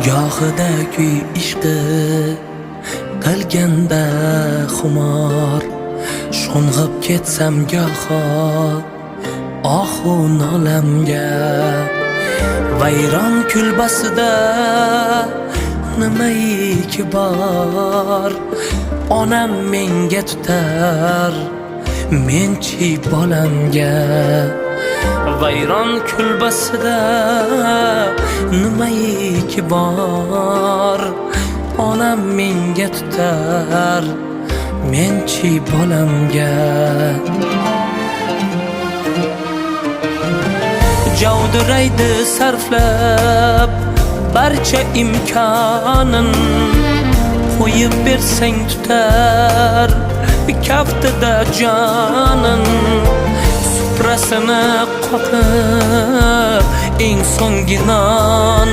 Gohida kuy ishqi qilganda xumor, sho'ng'ib ketsam goho ohu nolamga. Vayron kulbasida nimaiki bor, onam menga tutar, menchi bolamga. Vayron kulbasida nimaiki bor, onam menga tutar, menchi bolamga. Javdiraydi sarflab barcha imkonin, qo'yib bersang tutar kaftida jonin. Suprasini qoqib eng so'nggi non